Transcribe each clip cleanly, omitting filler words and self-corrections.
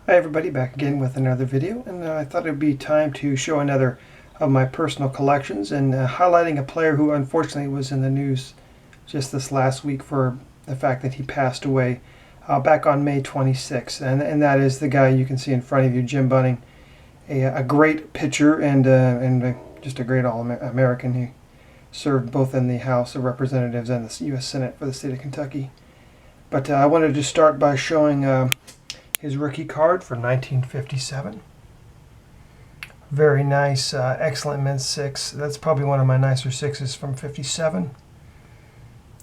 Hi everybody, back again with another video, and I thought it would be time to show another of my personal collections and highlighting a player who unfortunately was in the news just this last week for the fact that he passed away back on May 26th, and that is the guy you can see in front of you, Jim Bunning, a great pitcher and just a great All-American. He served both in the House of Representatives and the U.S. Senate for the state of Kentucky. But I wanted to start by showing his rookie card from 1957. Very nice, excellent mint 6. That's probably one of my nicer 6s from 57.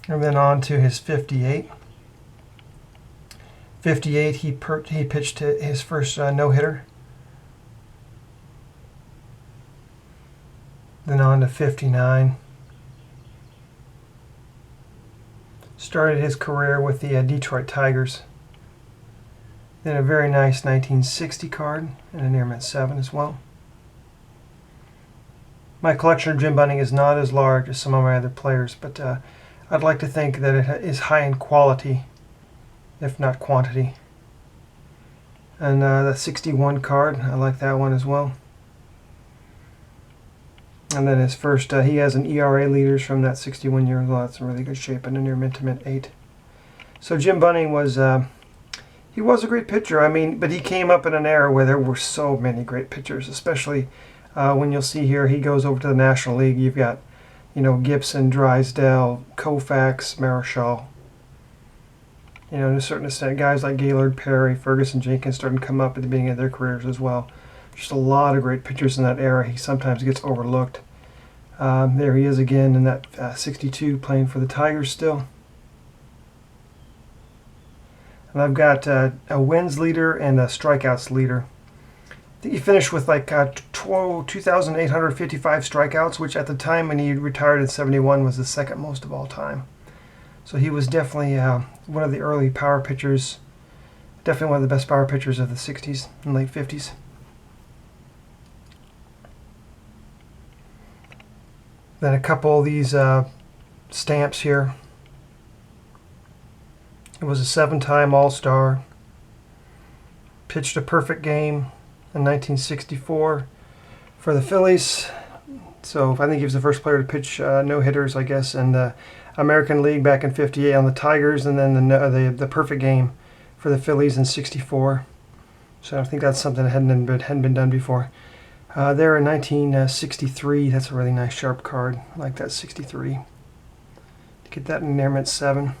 And then on to his 58. 58, he pitched his first no-hitter. Then on to 59. Started his career with the Detroit Tigers. Then a very nice 1960 card and a near mint 7 as well. My collection of Jim Bunning is not as large as some of my other players, but I'd like to think that it is high in quality, if not quantity. And that 61 card, I like that one as well. And then his first, he has an ERA leaders from that 61 year. Well, that's in really good shape, and a near mint to mint 8. So Jim Bunning was, he was a great pitcher. I mean, but he came up in an era where there were so many great pitchers, especially when you'll see here he goes over to the National League. You've got, Gibson, Drysdale, Koufax, Marichal. To a certain extent, guys like Gaylord, Perry, Ferguson, Jenkins starting to come up at the beginning of their careers as well. Just a lot of great pitchers in that era. He sometimes gets overlooked. There he is again in that 62 playing for the Tigers still. And I've got a wins leader and a strikeouts leader. I think he finished with like 2,855 strikeouts, which at the time when he retired in 71 was the second most of all time. So he was definitely one of the early power pitchers, definitely one of the best power pitchers of the 60s and late 50s. Then a couple of these stamps here. It was a 7-time All-Star. Pitched a perfect game in 1964 for the Phillies. So I think he was the first player to pitch no-hitters, I guess, in the American League back in '58 on the Tigers, and then the perfect game for the Phillies in '64. So I think that's something that hadn't been done before. There in 1963, that's a really nice sharp card. I like that 63. Get that in near mint 7.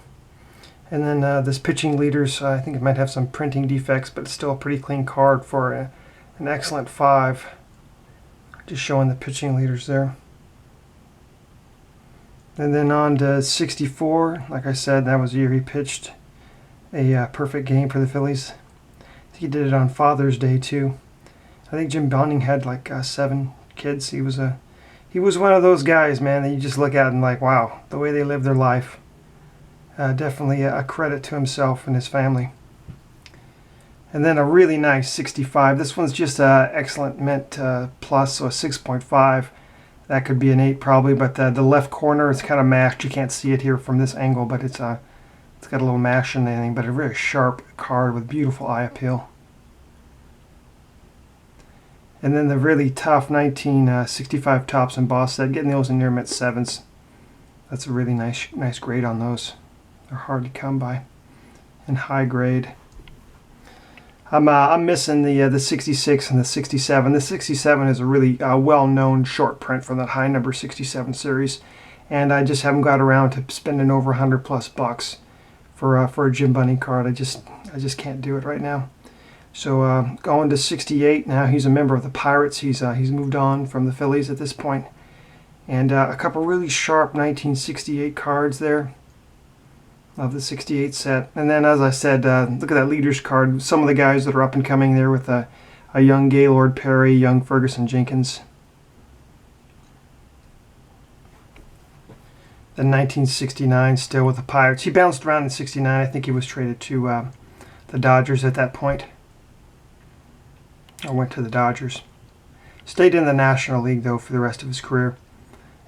And then this pitching leaders, I think it might have some printing defects, but it's still a pretty clean card for an excellent 5. Just showing the pitching leaders there. And then on to 64. Like I said, that was the year he pitched a perfect game for the Phillies. I think he did it on Father's Day too. I think Jim Bunning had like 7 kids. He was one of those guys, man, that you just look at and like, wow, the way they live their life. Definitely a credit to himself and his family. And then a really nice 65. This one's just excellent mint plus, so a 6.5. That could be an 8 probably, but the left corner is kind of mashed. You can't see it here from this angle, but it's got a little mash in the thing, but a very sharp card with beautiful eye appeal. And then the really tough 1965 Topps embossed set, getting those in near mint 7s. That's a really nice grade on those. They're hard to come by, and high grade. I'm missing the 66 and the 67. The 67 is a really well-known short print from that high number 67 series, and I just haven't got around to spending over $100+ for a Jim Bunning card. I just can't do it right now. So going to 68 now. He's a member of the Pirates. He's moved on from the Phillies at this point, and a couple really sharp 1968 cards there. Of the 68 set. And then, as I said, look at that leaders card. Some of the guys that are up and coming there with a young Gaylord Perry, young Ferguson Jenkins. Then 1969 still with the Pirates. He bounced around in 69. I think he was traded to the Dodgers at that point. Or went to the Dodgers. Stayed in the National League, though, for the rest of his career.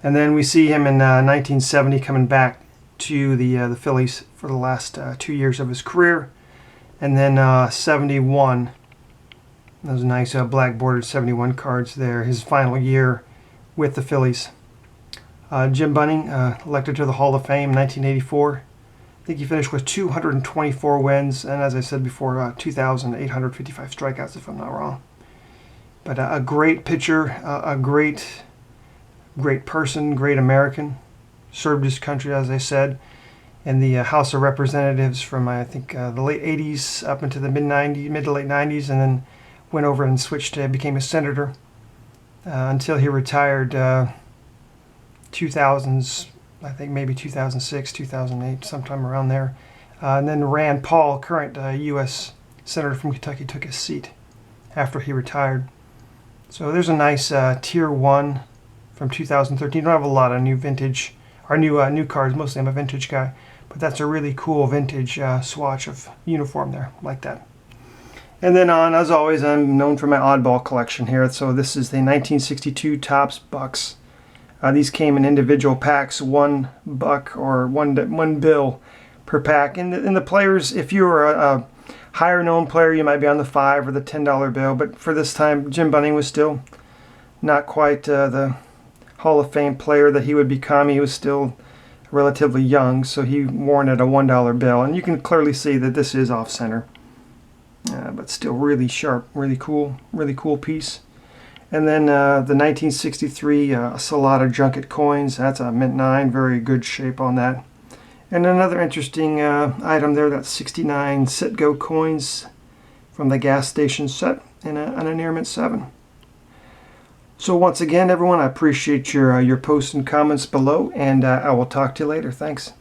And then we see him in 1970 coming back to the Phillies for the last 2 years of his career, and then 71 Those nice black bordered 71 cards there. His final year with the Phillies. Jim Bunning, elected to the Hall of Fame in 1984. I think he finished with 224 wins, and as I said before, 2,855 strikeouts, if I'm not wrong. But a great pitcher, a great person, great American. Served his country, as I said, in the House of Representatives from I think the late 80s up into the mid to late 90s, and then went over and switched to became a senator until he retired 2000s, I think maybe 2006, 2008, sometime around there. And then Rand Paul, current U.S. Senator from Kentucky, took his seat after he retired. So there's a nice Tier 1 from 2013. Don't have a lot of new vintage, or new cards. Mostly I'm a vintage guy. But that's a really cool vintage swatch of uniform there, like that. And then on, as always, I'm known for my oddball collection here. So this is the 1962 Topps Bucks. These came in individual packs, $1 or one bill per pack. And the players, if you were a higher known player, you might be on the $5 or the $10 bill. But for this time, Jim Bunning was still not quite the Hall of Fame player that he would become. He was still relatively young, so he worn at a $1 bill. And you can clearly see that this is off center. But still really sharp, really cool piece. And then the 1963 Salada Junket coins. That's a mint 9, very good shape on that. And another interesting item there, that's 69 Citgo coins from the gas station set and a near mint 7. So once again, everyone, I appreciate your posts and comments below, and I will talk to you later. Thanks.